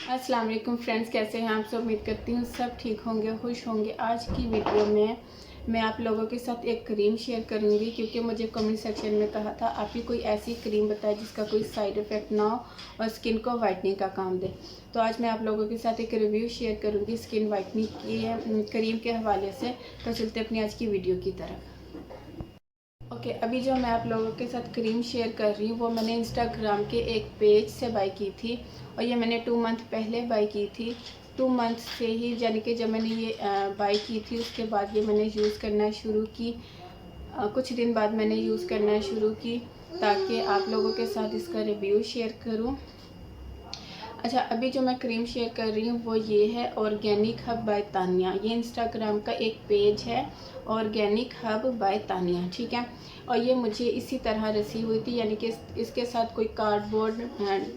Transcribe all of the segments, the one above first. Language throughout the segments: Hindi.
अस्सलाम वालेकुम फ्रेंड्स, कैसे हैं आप सब। उम्मीद करती हूँ सब ठीक होंगे, खुश होंगे। आज की वीडियो में मैं आप लोगों के साथ एक क्रीम शेयर करूँगी, क्योंकि मुझे कमेंट सेक्शन में कहा था आप ही कोई ऐसी क्रीम बताएं जिसका कोई साइड इफ़ेक्ट ना हो और स्किन को वाइटनिंग का काम दे। तो आज मैं आप लोगों के साथ एक रिव्यू शेयर करूँगी स्किन वाइटनिंग की क्रीम के हवाले से। तो चलते अपनी आज की वीडियो की तरफ। ओके, अभी जो मैं आप लोगों के साथ क्रीम शेयर कर रही हूँ वो मैंने इंस्टाग्राम के एक पेज से बाई की थी, और ये मैंने 2 मंथ पहले बाई की थी। 2 मंथ से ही, यानी कि जब मैंने ये बाई की थी उसके बाद ये मैंने यूज़ करना शुरू की। कुछ दिन बाद मैंने यूज़ करना शुरू की ताकि आप लोगों के साथ इसका रिव्यू शेयर करूँ। अच्छा, अभी जो मैं क्रीम शेयर कर रही हूँ वो ये है ऑर्गेनिक हब बाय तानिया। ये इंस्टाग्राम का एक पेज है, ऑर्गेनिक हब बाय तानिया, ठीक है। और ये मुझे इसी तरह रसी हुई थी, यानी कि इसके साथ कोई कार्डबोर्ड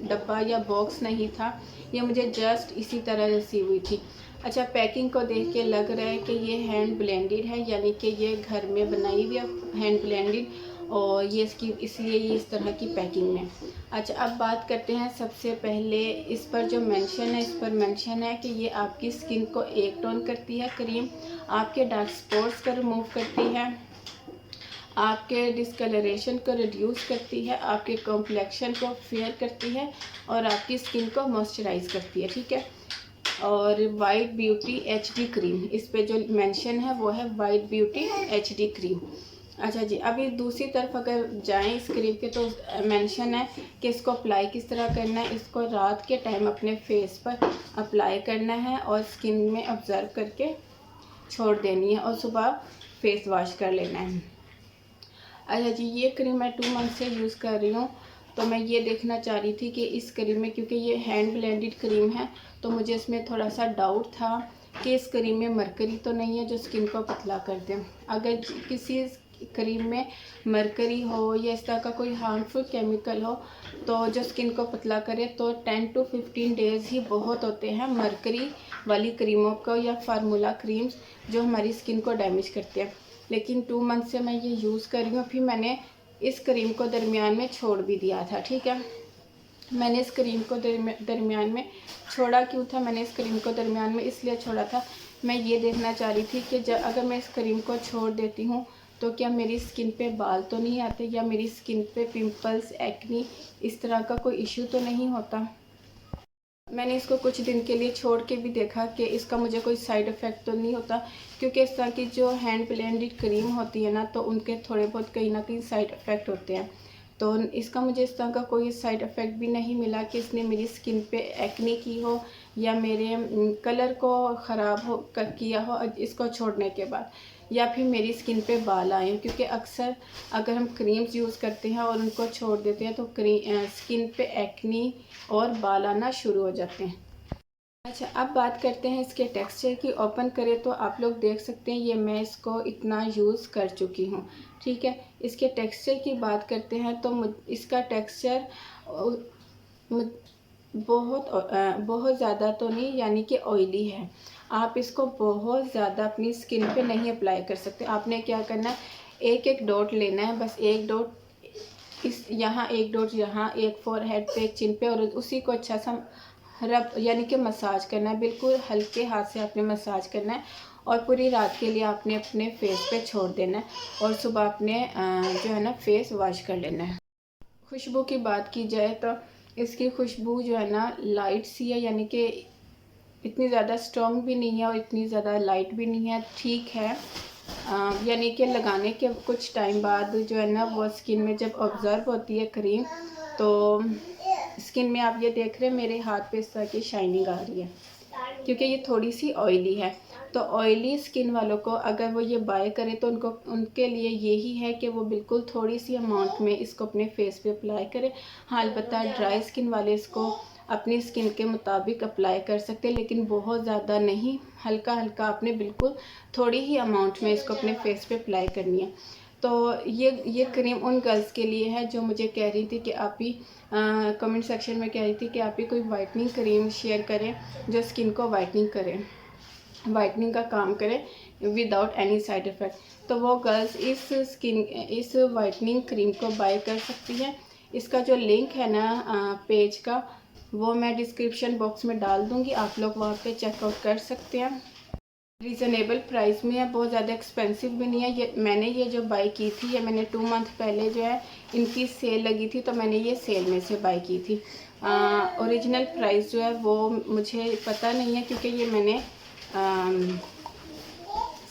डब्बा या बॉक्स नहीं था। ये मुझे जस्ट इसी तरह रसी हुई थी। अच्छा, पैकिंग को देख के लग रहा है कि ये हैंड ब्लेंडेड है, यानी कि ये घर में बनाई हुई है हैंड ब्लेंडेड, और ये इसलिए ये इस तरह की पैकिंग में। अच्छा, अब बात करते हैं। सबसे पहले इस पर जो मेंशन है, इस पर मेंशन है कि ये आपकी स्किन को एक टोन करती है क्रीम, आपके डार्क स्पॉट्स को रिमूव करती है, आपके डिस्कलरेशन को रिड्यूस करती है, आपके कॉम्प्लेक्शन को फेयर करती है, और आपकी स्किन को मॉइस्चराइज करती है, ठीक है। और वाइट ब्यूटी एचडी क्रीम, इस पे जो मेंशन है वो है वाइट ब्यूटी एचडी क्रीम। अच्छा जी, अभी दूसरी तरफ अगर जाएं इस क्रीम के, तो मेंशन है कि इसको अप्लाई किस तरह करना है। इसको रात के टाइम अपने फेस पर अप्लाई करना है और स्किन में ऑब्जर्व करके छोड़ देनी है, और सुबह फेस वॉश कर लेना है। अच्छा जी, ये क्रीम मैं 2 मंथ से यूज़ कर रही हूँ। तो मैं ये देखना चाह रही थी कि इस क्रीम में, क्योंकि ये हैंड ब्लेंडेड क्रीम है, तो मुझे इसमें थोड़ा सा डाउट था कि इस क्रीम में मरकरी तो नहीं है जो स्किन को पतला कर दे। अगर किसी क्रीम में मरकरी हो या इस तरह का कोई हार्मफुल केमिकल हो तो जो स्किन को पतला करे, तो 10 to 15 डेज़ ही बहुत होते हैं मरकरी वाली क्रीमों को या फार्मूला क्रीम्स जो हमारी स्किन को डैमेज करते हैं। लेकिन 2 मंथ से मैं ये यूज़ कर रही हूँ। फिर मैंने इस क्रीम को दरमियान में छोड़ भी दिया था, ठीक है। मैंने इस क्रीम को दरमियान में छोड़ा क्यों था? मैंने इस क्रीम को दरमियान में इसलिए छोड़ा था, मैं ये देखना चाह रही थी कि अगर मैं इस क्रीम को छोड़ देती हूँ तो क्या मेरी स्किन पे बाल तो नहीं आते, या मेरी स्किन पे पिंपल्स, एक्नी, इस तरह का कोई इश्यू तो नहीं होता। मैंने इसको कुछ दिन के लिए छोड़ के भी देखा कि इसका मुझे कोई साइड इफ़ेक्ट तो नहीं होता, क्योंकि इस तरह की जो हैंड ब्लेंडेड क्रीम होती है ना, तो उनके थोड़े बहुत कहीं ना कहीं साइड इफ़ेक्ट होते हैं। तो इसका मुझे इस तरह का कोई साइड इफ़ेक्ट भी नहीं मिला कि इसने मेरी स्किन पे एक्ने की हो या मेरे कलर को ख़राब हो किया हो इसको छोड़ने के बाद, या फिर मेरी स्किन पे बाल आए। क्योंकि अक्सर अगर हम क्रीम्स यूज़ करते हैं और उनको छोड़ देते हैं तो स्किन पे एक्नी और बाल आना शुरू हो जाते हैं। अच्छा, अब बात करते हैं इसके टेक्सचर की। ओपन करें तो आप लोग देख सकते हैं ये मैं इसको इतना यूज़ कर चुकी हूँ, ठीक है। इसके टेक्सचर की बात करते हैं तो इसका टेक्सचर बहुत ज़्यादा तो नहीं, यानी कि ऑयली है। आप इसको बहुत ज़्यादा अपनी स्किन पे नहीं अप्लाई कर सकते। आपने क्या करना है, एक एक डॉट लेना है, बस एक डॉट इस यहाँ, एक डॉट यहाँ, एक फोरहेड पे, एक चिन पे, और उसी को अच्छा सा रब यानी कि मसाज करना है। बिल्कुल हल्के हाथ से आपने मसाज करना है, और पूरी रात के लिए आपने अपने फेस पे छोड़ देना है, और सुबह अपने जो है ना फेस वॉश कर लेना है। खुशबू की बात की जाए तो इसकी खुशबू जो है ना लाइट सी है, यानी कि इतनी ज़्यादा स्ट्रॉन्ग भी नहीं है और इतनी ज़्यादा लाइट भी नहीं है, ठीक है। यानी कि लगाने के कुछ टाइम बाद जो है ना वो स्किन में जब ऑब्जर्व होती है क्रीम, तो स्किन में आप ये देख रहे हैं मेरे हाथ पे इस तरह की शाइनिंग आ रही है, क्योंकि ये थोड़ी सी ऑयली है। तो ऑयली स्किन वालों को अगर वो ये बाय करें तो उनके लिए यही है कि वो बिल्कुल थोड़ी सी अमाउंट में इसको अपने फेस पे अप्लाई करें। हाँ, अलबत्ता ड्राई स्किन वाले इसको अपनी स्किन के मुताबिक अप्लाई कर सकते हैं, लेकिन बहुत ज़्यादा नहीं, हल्का हल्का आपने बिल्कुल थोड़ी ही अमाउंट में इसको अपने फेस पे अप्लाई करनी है। तो ये क्रीम उन गर्ल्स के लिए है जो मुझे कह रही थी कि आप ही कमेंट सेक्शन में कह रही थी कि आप ही कोई वाइटनिंग क्रीम शेयर करें जो स्किन को वाइटनिंग करे, वाइटनिंग का काम करे विदाउट एनी साइड इफ़ेक्ट। तो वो गर्ल्स इस वाइटनिंग क्रीम को बाय कर सकती हैं। इसका जो लिंक है ना पेज का, वो मैं डिस्क्रिप्शन बॉक्स में डाल दूँगी, आप लोग वहाँ पे चेकआउट कर सकते हैं। रीज़नेबल प्राइस में है, बहुत ज़्यादा एक्सपेंसिव भी नहीं है। ये मैंने ये जो बाई की थी, ये मैंने 2 मंथ पहले जो है इनकी सेल लगी थी, तो मैंने ये सेल में से बाई की थी। ओरिजिनल प्राइस जो है वो मुझे पता नहीं है, क्योंकि ये मैंने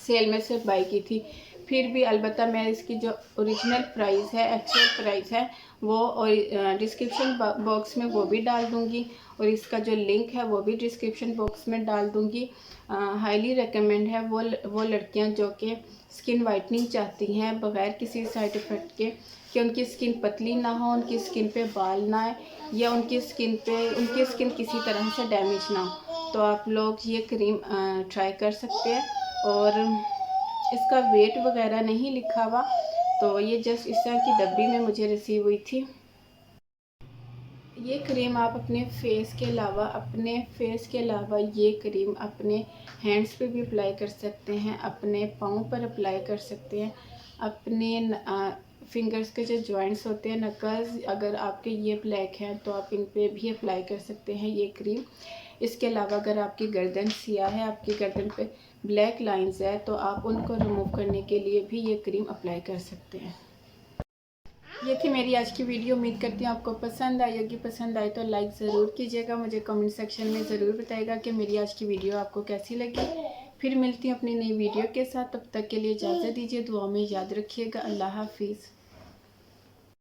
सेल में से बाई की थी। फिर भी अलबत्ता मैं इसकी जो ओरिजिनल प्राइस है, एक्चुअल प्राइस है, वो और डिस्क्रिप्शन बॉक्स में वो भी डाल दूँगी, और इसका जो लिंक है वो भी डिस्क्रिप्शन बॉक्स में डाल दूँगी। हाईली रिकमेंड है वो लड़कियां जो कि स्किन वाइटनिंग चाहती हैं बग़ैर किसी साइड इफ़ेक्ट के, कि उनकी स्किन पतली ना हो, उनकी स्किन पे बाल ना आए, या उनकी स्किन किसी तरह से डैमेज ना हो, तो आप लोग ये क्रीम ट्राई कर सकते हैं। और इसका वेट वगैरह नहीं लिखा हुआ, तो ये जस्ट इस तरह की डब्बी में मुझे रिसीव हुई थी। ये क्रीम आप अपने फेस के अलावा ये क्रीम अपने हैंड्स पे भी अप्लाई कर सकते हैं, अपने पाँव पर अप्लाई कर सकते हैं, अपने फिंगर्स के जो जॉइंट्स होते हैं, नकल्स, अगर आपके ये ब्लैक हैं तो आप इन पे भी अप्लाई कर सकते हैं ये क्रीम। इसके अलावा अगर आपकी गर्दन सियाह है, आपकी गर्दन पे ब्लैक लाइंस है, तो आप उनको रिमूव करने के लिए भी ये क्रीम अप्लाई कर सकते हैं। ये थी मेरी आज की वीडियो। उम्मीद करती हूँ आपको पसंद आई होगी। पसंद आए तो लाइक ज़रूर कीजिएगा, मुझे कमेंट सेक्शन में ज़रूर बताइएगा कि मेरी आज की वीडियो आपको कैसी लगी। फिर मिलती हूँ अपनी नई वीडियो के साथ, तब तक के लिए इजाज़त दीजिए, दुआ में याद रखिएगा। अल्लाह हाफिज़।